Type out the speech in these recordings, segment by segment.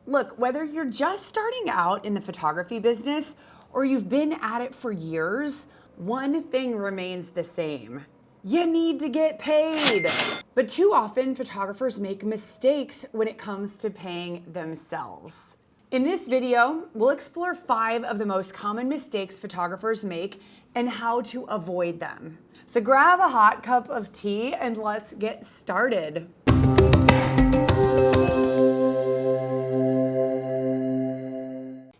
Look, whether you're just starting out in the photography business or you've been at it for years, one thing remains the same. You need to get paid. But too often, photographers make mistakes when it comes to paying themselves. In this video, we'll explore 5 of the most common mistakes photographers make and how to avoid them. So grab a hot cup of tea and let's get started.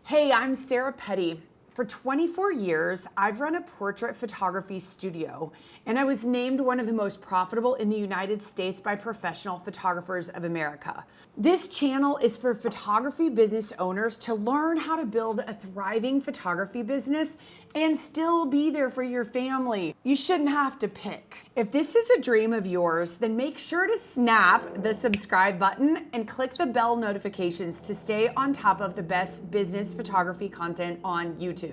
Hey, I'm Sarah Petty. For 24 years, I've run a portrait photography studio, and I was named one of the most profitable in the United States by Professional Photographers of America. This channel is for photography business owners to learn how to build a thriving photography business and still be there for your family. You shouldn't have to pick. If this is a dream of yours, then make sure to snap the subscribe button and click the bell notifications to stay on top of the best business photography content on YouTube.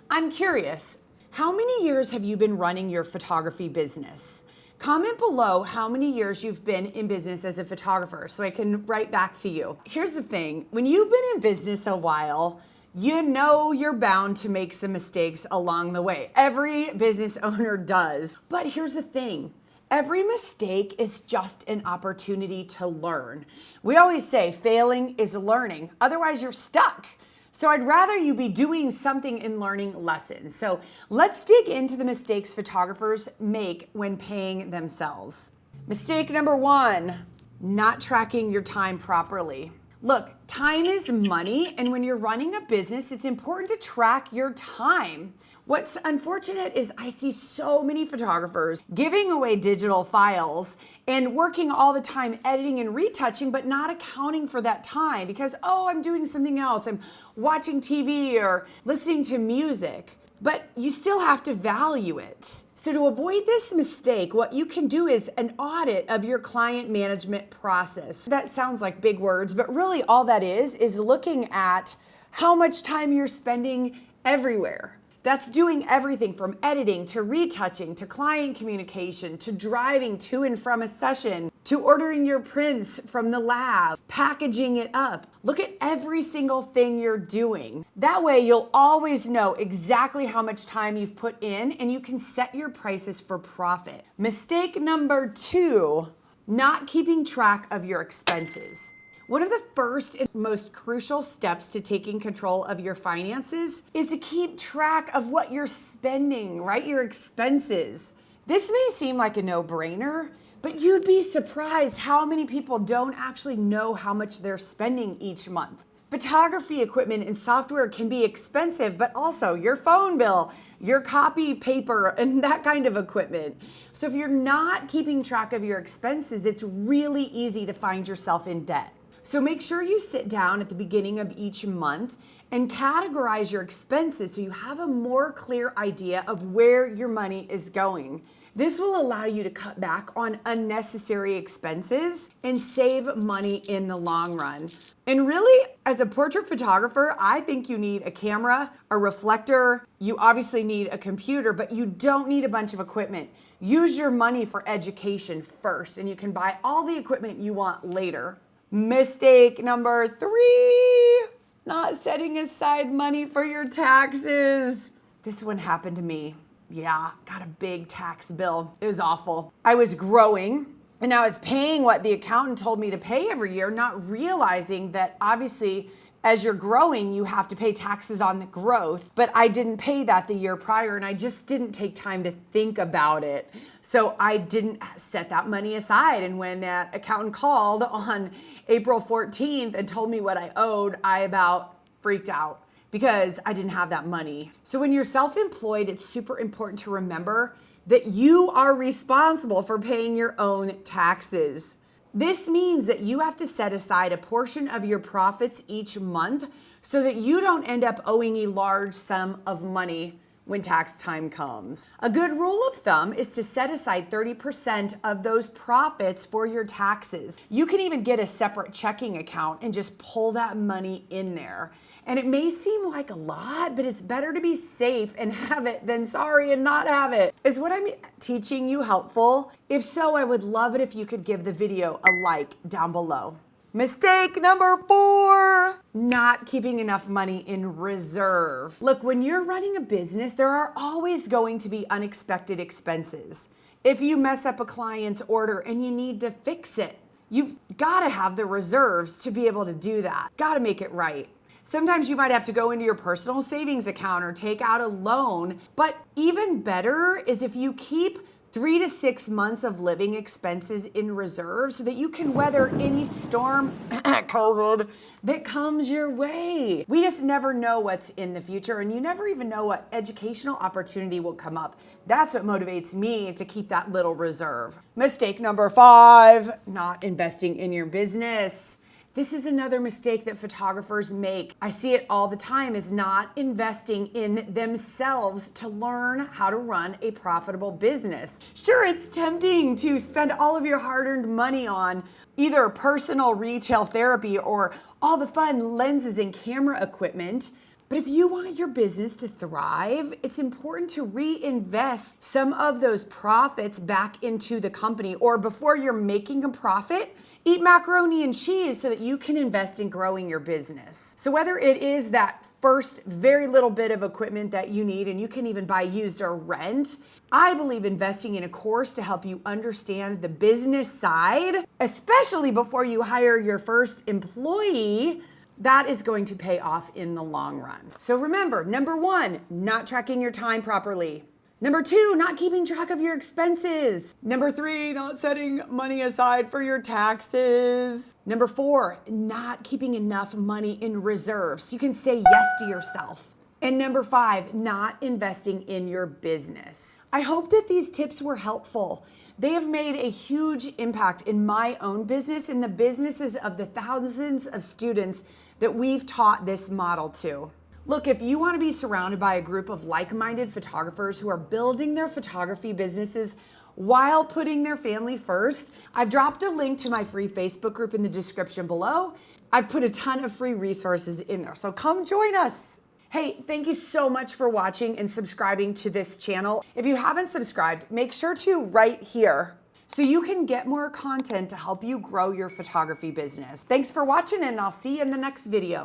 I'm curious, how many years have you been running your photography business? Comment below how many years you've been in business as a photographer so I can write back to you. Here's the thing, when you've been in business a while, you know you're bound to make some mistakes along the way. Every business owner does. But here's the thing, every mistake is just an opportunity to learn. We always say failing is learning, otherwise you're stuck. So I'd rather you be doing something and learning lessons. So let's dig into the mistakes photographers make when paying themselves. Mistake number 1, not tracking your time properly. Look, time is money, and when you're running a business, it's important to track your time. What's unfortunate is I see so many photographers giving away digital files and working all the time editing and retouching, but not accounting for that time because, oh, I'm doing something else. I'm watching TV or listening to music, but you still have to value it. So to avoid this mistake, what you can do is an audit of your client management process. That sounds like big words, but really all that is looking at how much time you're spending everywhere. That's doing everything from editing to retouching to client communication to driving to and from a session to ordering your prints from the lab, packaging it up. Look at every single thing you're doing. That way you'll always know exactly how much time you've put in and you can set your prices for profit. Mistake number 2, not keeping track of your expenses. One of the first and most crucial steps to taking control of your finances is to keep track of what you're spending, right? Your expenses. This may seem like a no-brainer, but you'd be surprised how many people don't actually know how much they're spending each month. Photography equipment and software can be expensive, but also your phone bill, your copy paper, and that kind of equipment. So if you're not keeping track of your expenses, it's really easy to find yourself in debt. So make sure you sit down at the beginning of each month and categorize your expenses so you have a more clear idea of where your money is going. This will allow you to cut back on unnecessary expenses and save money in the long run. And really, as a portrait photographer, I think you need a camera, a reflector, you obviously need a computer, but you don't need a bunch of equipment. Use your money for education first, and you can buy all the equipment you want later. Mistake number 3, not setting aside money for your taxes. This one happened to me. Yeah, got a big tax bill. It was awful. I was growing and I was paying what the accountant told me to pay every year, not realizing that obviously as you're growing, you have to pay taxes on the growth, but I didn't pay that the year prior and I just didn't take time to think about it. So I didn't set that money aside. And when that accountant called on April 14th and told me what I owed, I about freaked out because I didn't have that money. So when you're self-employed, it's super important to remember that you are responsible for paying your own taxes. This means that you have to set aside a portion of your profits each month so that you don't end up owing a large sum of money when tax time comes. A good rule of thumb is to set aside 30% of those profits for your taxes. You can even get a separate checking account and just pull that money in there. And it may seem like a lot, but it's better to be safe and have it than sorry and not have it. Is what I'm teaching you helpful? If so, I would love it if you could give the video a like down below. Mistake number 4, not keeping enough money in reserve. Look, when you're running a business, there are always going to be unexpected expenses. If you mess up a client's order and you need to fix it, you've got to have the reserves to be able to do that. Got to make it right. Sometimes you might have to go into your personal savings account or take out a loan, but even better is if you keep 3 to 6 months of living expenses in reserve so that you can weather any storm, COVID, that comes your way. We just never know what's in the future, and you never even know what educational opportunity will come up. That's what motivates me to keep that little reserve. Mistake number 5, not investing in your business. This is another mistake that photographers make. I see it all the time, is not investing in themselves to learn how to run a profitable business. Sure, it's tempting to spend all of your hard-earned money on either personal retail therapy or all the fun lenses and camera equipment. But if you want your business to thrive, it's important to reinvest some of those profits back into the company, or before you're making a profit, eat macaroni and cheese so that you can invest in growing your business. So whether it is that first very little bit of equipment that you need, and you can even buy used or rent, I believe investing in a course to help you understand the business side, especially before you hire your first employee, that is going to pay off in the long run. So remember, number 1, not tracking your time properly. Number 2, not keeping track of your expenses. Number 3, not setting money aside for your taxes. Number 4, not keeping enough money in reserve so you can say yes to yourself. And number 5, not investing in your business. I hope that these tips were helpful. They have made a huge impact in my own business and the businesses of the thousands of students that we've taught this model to. Look, if you want to be surrounded by a group of like-minded photographers who are building their photography businesses while putting their family first, I've dropped a link to my free Facebook group in the description below. I've put a ton of free resources in there, so come join us. Hey, thank you so much for watching and subscribing to this channel. If you haven't subscribed, make sure to right here so you can get more content to help you grow your photography business. Thanks for watching, and I'll see you in the next video.